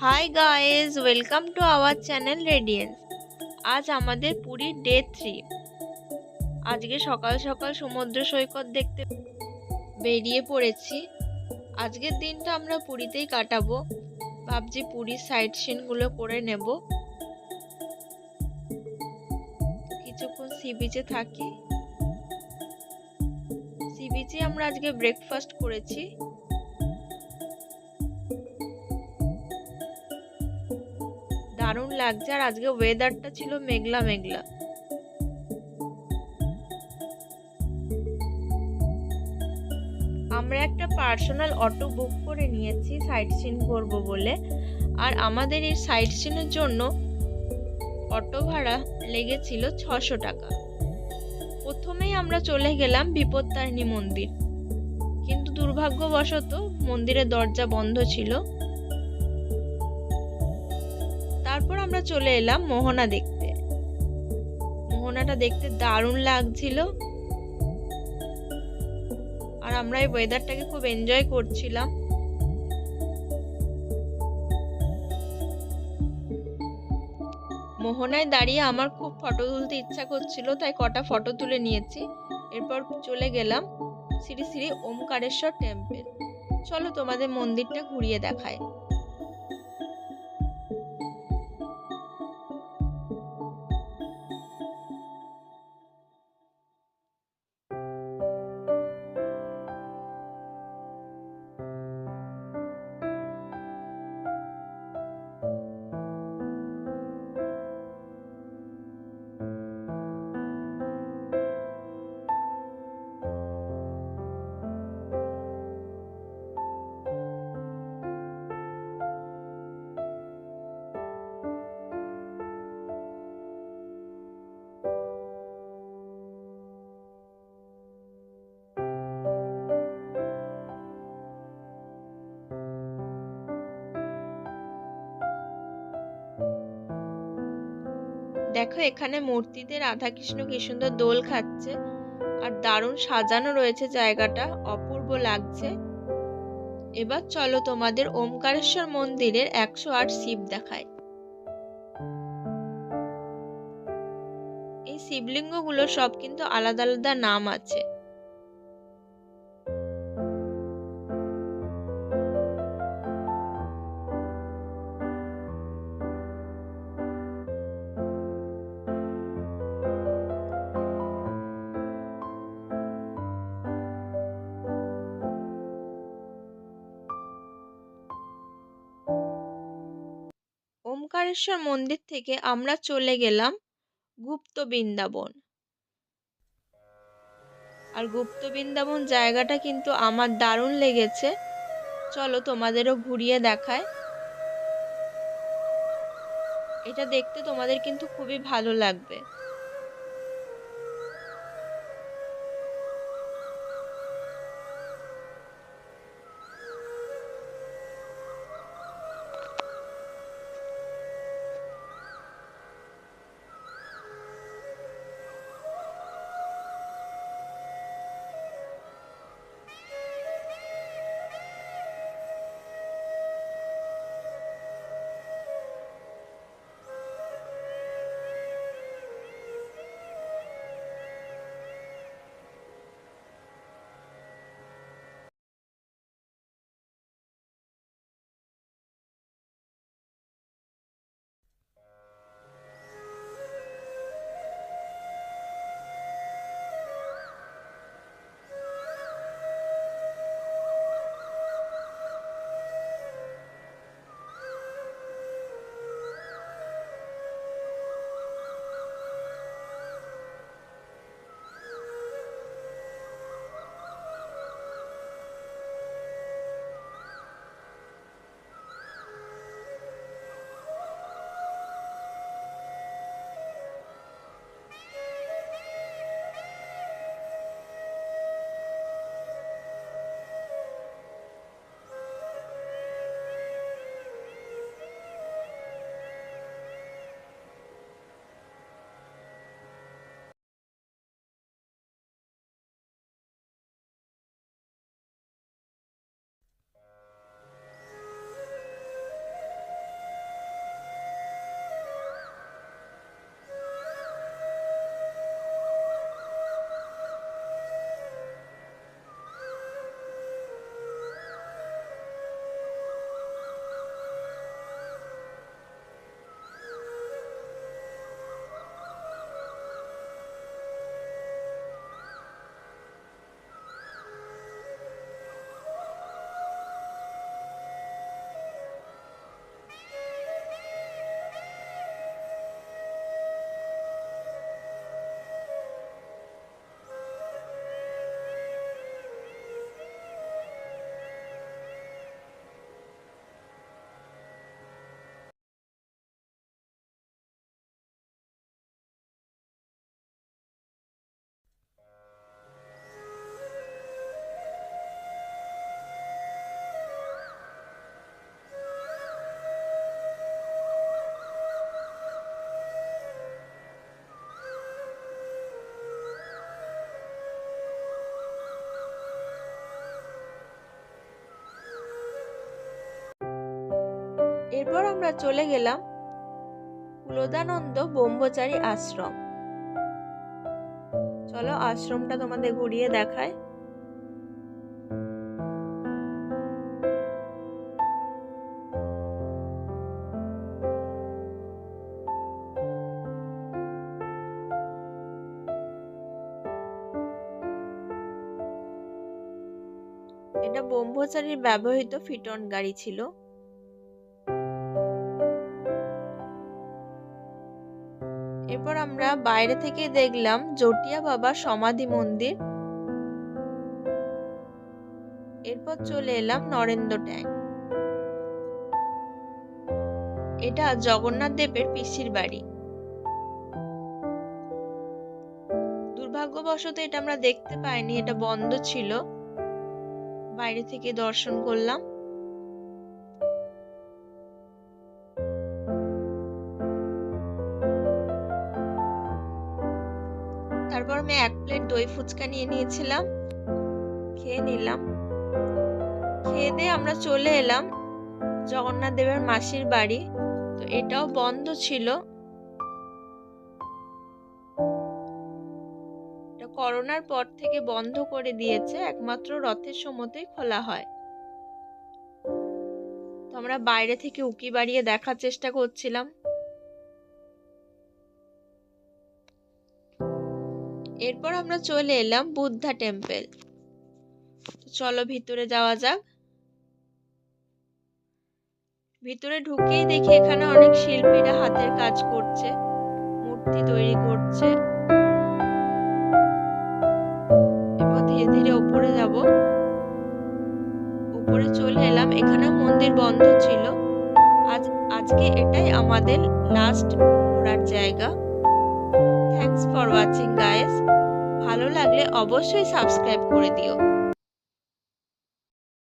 Hi guys, welcome to our channel radiance. আজ আমাদের পুরীর ডে 3। আজকে সকাল সকাল সমুদ্র সৈকত দেখতে বেরিয়ে পড়েছি। আজকের দিনটা আমরা পুরীতেই কাটাবো। ভাবছি পুরীর সাইট সিনগুলো করে নেব, কিছুক্ষণ সি বিচে থাকি। সি বিচে আমরা আজকে ব্রেকফাস্ট করেছি। দারুণ লাগছে, আর আজকে ওয়েদারটা ছিল মেঘলা মেঘলা। আমরা একটা পার্সোনাল অটো বুক করে নিয়েছি সাইট সিন করবো বলে। আর আমাদের এই সাইট সিনের জন্য অটো ভাড়া লেগেছিল 600 টাকা। প্রথমেই আমরা চলে গেলাম বিপত্তারিণী মন্দির, কিন্তু দুর্ভাগ্যবশত মন্দিরের দরজা বন্ধ ছিল। তারপর আমরা চলে এলাম মোহনা দেখতে। মোহনাটা দেখতে দারুণ লাগছিল, আর আমরা এই ওয়েদারটাকে খুব এনজয় করছিলাম। মোহনায় দাঁড়িয়ে আমার খুব ফটো তুলতে ইচ্ছা করছিল, তাই কটা ফটো তুলে নিয়েছি। এরপর চলে গেলাম শ্রী শ্রী ওমকারেশ্বর টেম্পল। চলো তোমাদের মন্দিরটা ঘুরিয়ে দেখায়। দেখো, এখানে মূর্তিতে রাধাকৃষ্ণ কি সুন্দর দোল খাচ্ছে, আর দারুণ সাজানো রয়েছে জায়গাটা, অপূর্ব লাগছে। এবার চলো তোমাদের ওমকারেশ্বর মন্দিরের 108 শিব দেখায়। এই শিবলিঙ্গগুলো সব কিন্তু আলাদা আলাদা নাম আছে। ওমকারেশ্বর মন্দির থেকে আমরা চলে গেলাম গুপ্ত বৃন্দাবন। আর গুপ্ত বৃন্দাবন জায়গাটা কিন্তু আমার দারুণ লেগেছে। চলো তোমাদেরও ঘুরিয়ে দেখায়। এটা দেখতে তোমাদের কিন্তু খুবই ভালো লাগবে। এরপর আমরা চলে গেলাম কুলদানন্দ ব্রহ্মচারী আশ্রম। চলো আশ্রমটা তোমাদের ঘুরিয়ে দেখায়। এটা ব্রহ্মচারীর ব্যবহৃত ফিটন গাড়ি ছিল। এরপর আমরা বাইরে থেকে দেখলাম জটিয়া বাবার সমাধি মন্দির। এরপর চলে এলাম নরেন্দ্র ট্যাঙ্ক। এটা জগন্নাথ দেবের পিসির বাড়ি। দুর্ভাগ্যবশত এটা আমরা দেখতে পাইনি, এটা বন্ধ ছিল। বাইরে থেকে দর্শন করলাম। তারপর আমি 1 প্লেট দই ফুচকা নিয়ে নিয়েছিলাম, খেয়ে নিলাম। খেয়ে দিয়ে আমরা চলে এলাম জগন্নাথ দেবের মাসির বাড়ি। তো এটাও বন্ধ ছিল, এটা করোনার পর থেকে বন্ধ করে দিয়েছে, একমাত্র রথের সময়তেই খোলা হয়। তো আমরা বাইরে থেকে উকি বাড়িয়ে দেখার চেষ্টা করছিলাম। এরপর আমরা চলে এলাম বুদ্ধা টেম্পল। চলো ভিতরে যাওয়া যাক। ভিতরে ঢুকেই দেখি এখানে অনেক শিল্পীরা হাতের কাজ করছে, মূর্তি তৈরি করছে। এরপর ধীরে ধীরে উপরে যাব। উপরে চলে এলাম। এখানে মন্দির বন্ধ ছিল। আজকে এটাই আমাদের লাস্ট ঘোরার জায়গা। Thanks for watching guys. ভালো লাগলে অবশ্যই সাবস্ক্রাইব করে দিও।